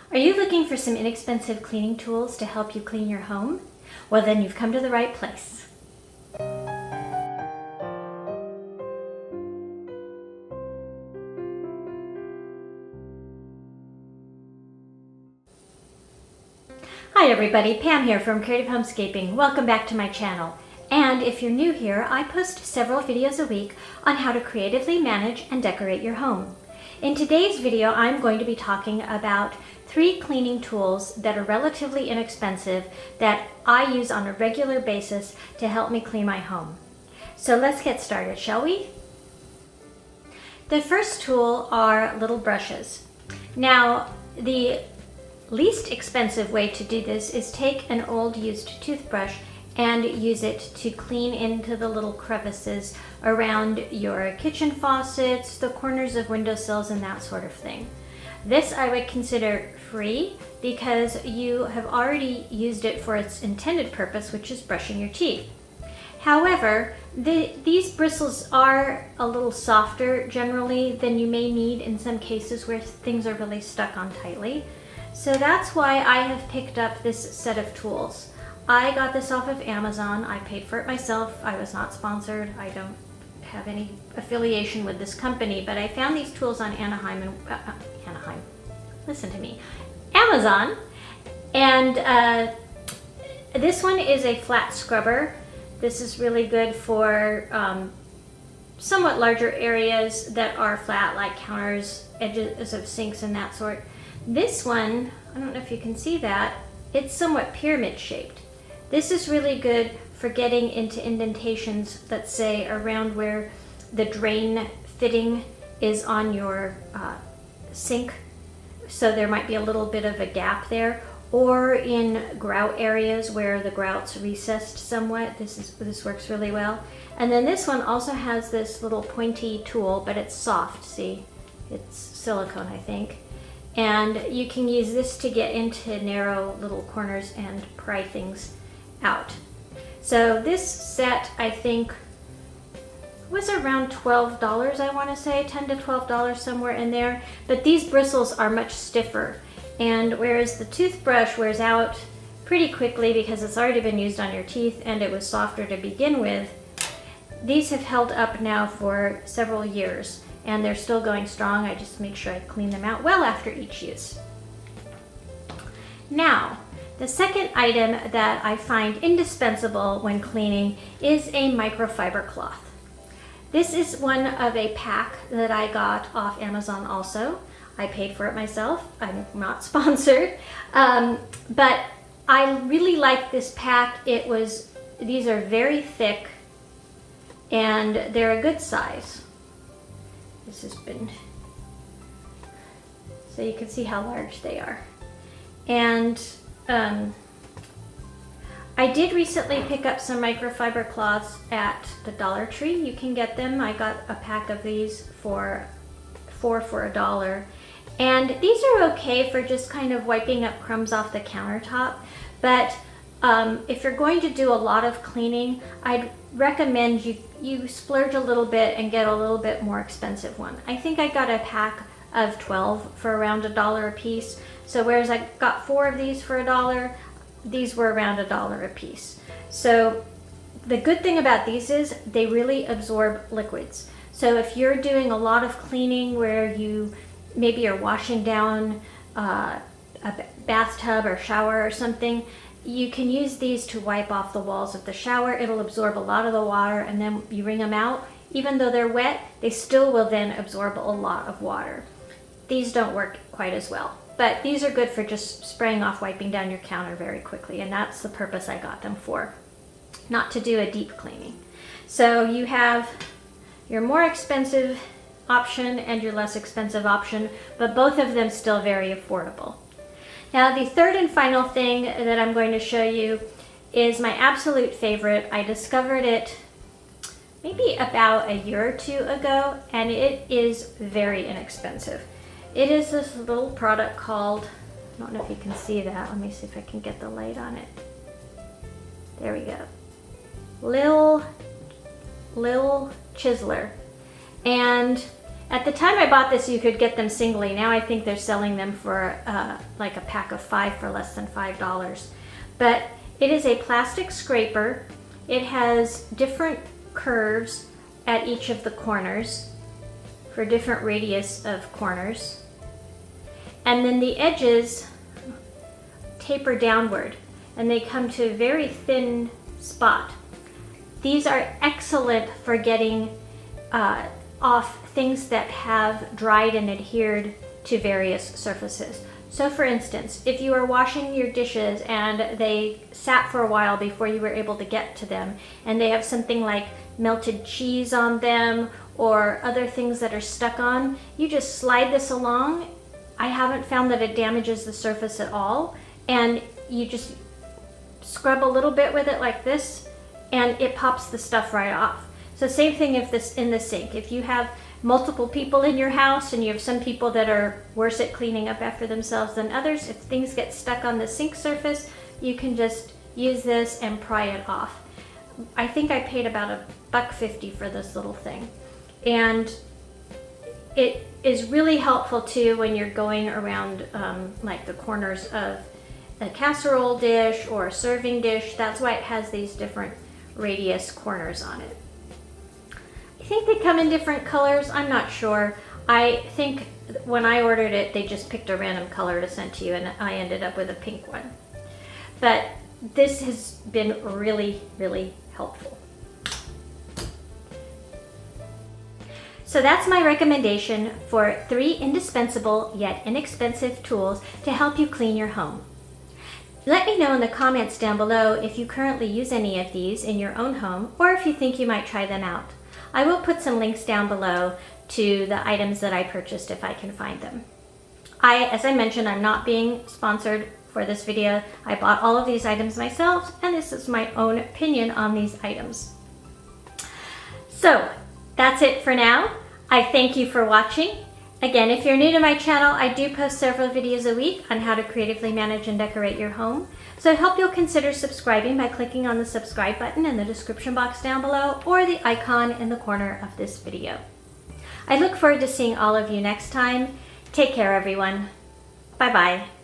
Are you looking for some inexpensive cleaning tools to help you clean your home? Well, then you've come to the right place. Hi everybody, Pam here from Creative Homescaping. Welcome back to my channel. And if you're new here, I post several videos a week on how to creatively manage and decorate your home. In today's video, I'm going to be talking about 3 cleaning tools that are relatively inexpensive that I use on a regular basis to help me clean my home. So let's get started, shall we? The first tool are little brushes. Now, the least expensive way to do this is take an old used toothbrush and use it to clean into the little crevices around your kitchen faucets, the corners of windowsills, and that sort of thing. This I would consider free because you have already used it for its intended purpose, which is brushing your teeth. However, these bristles are a little softer generally than you may need in some cases where things are really stuck on tightly. So that's why I have picked up this set of tools. I got this off of Amazon. I paid for it myself. I was not sponsored. I don't have any affiliation with this company, but I found these tools on Amazon. And this one is a flat scrubber. This is really good for somewhat larger areas that are flat, like counters, edges of sinks, and that sort. This one, I don't know if you can see that, it's somewhat pyramid shaped. This is really good for getting into indentations, let's say around where the drain fitting is on your sink. So there might be a little bit of a gap there, or in grout areas where the grout's recessed somewhat. This works really well. And then this one also has this little pointy tool, but it's soft, see? It's silicone, I think. And you can use this to get into narrow little corners and pry things out. So this set, I think, was around $12, I want to say, $10 to $12, somewhere in there. But these bristles are much stiffer. And whereas the toothbrush wears out pretty quickly because it's already been used on your teeth and it was softer to begin with, these have held up now for several years. And they're still going strong. I just make sure I clean them out well after each use. Now, the second item that I find indispensable when cleaning is a microfiber cloth. This is one of a pack that I got off Amazon also. I paid for it myself. I'm not sponsored. But I really like this pack. These are very thick and they're a good size. This has been, so you can see how large they are. And I did recently pick up some microfiber cloths at the Dollar Tree. You can get them. I got a pack of these for $4. And these are okay for just kind of wiping up crumbs off the countertop. But if you're going to do a lot of cleaning, I'd recommend you splurge a little bit and get a little bit more expensive one. I think I got a pack of 12 for around $1 a piece. So whereas I got 4 of these for $1, these were around $1 a piece. So the good thing about these is they really absorb liquids. So if you're doing a lot of cleaning where you maybe are washing down a bathtub or shower or something, you can use these to wipe off the walls of the shower. It'll absorb a lot of the water, and then you wring them out. Even though they're wet, they still will then absorb a lot of water. These don't work quite as well, but these are good for just spraying off, wiping down your counter very quickly, and that's the purpose I got them for, not to do a deep cleaning. So you have your more expensive option and your less expensive option, but both of them still very affordable. Now, the third and final thing that I'm going to show you is my absolute favorite. I discovered it maybe about a year or 2 ago, and it is very inexpensive. It is this little product called, I don't know if you can see that. Let me see if I can get the light on it. There we go. Lil Chiseler. And At the time I bought this, you could get them singly. Now I think they're selling them for like a pack of 5 for less than $5. But it is a plastic scraper. It has different curves at each of the corners for different radius of corners. And then the edges taper downward and they come to a very thin spot. These are excellent for getting off things that have dried and adhered to various surfaces. So for instance, if you are washing your dishes and they sat for a while before you were able to get to them, and they have something like melted cheese on them or other things that are stuck on, you just slide this along. I haven't found that it damages the surface at all, and you just scrub a little bit with it like this and it pops the stuff right off. So same thing if this in the sink. If you have multiple people in your house and you have some people that are worse at cleaning up after themselves than others, if things get stuck on the sink surface, you can just use this and pry it off. I think I paid about $1.50 for this little thing. And it is really helpful too when you're going around like the corners of a casserole dish or a serving dish. That's why it has these different radius corners on it. I think they come in different colors. I'm not sure. I think when I ordered it, they just picked a random color to send to you, and I ended up with a pink one. But this has been really, really helpful. So that's my recommendation for 3 indispensable yet inexpensive tools to help you clean your home. Let me know in the comments down below if you currently use any of these in your own home, or if you think you might try them out. I will put some links down below to the items that I purchased if I can find them. As I mentioned, I'm not being sponsored for this video. I bought all of these items myself, and this is my own opinion on these items. So that's it for now. I thank you for watching. Again, if you're new to my channel, I do post several videos a week on how to creatively manage and decorate your home. So I hope you'll consider subscribing by clicking on the subscribe button in the description box down below or the icon in the corner of this video. I look forward to seeing all of you next time. Take care, everyone. Bye-bye.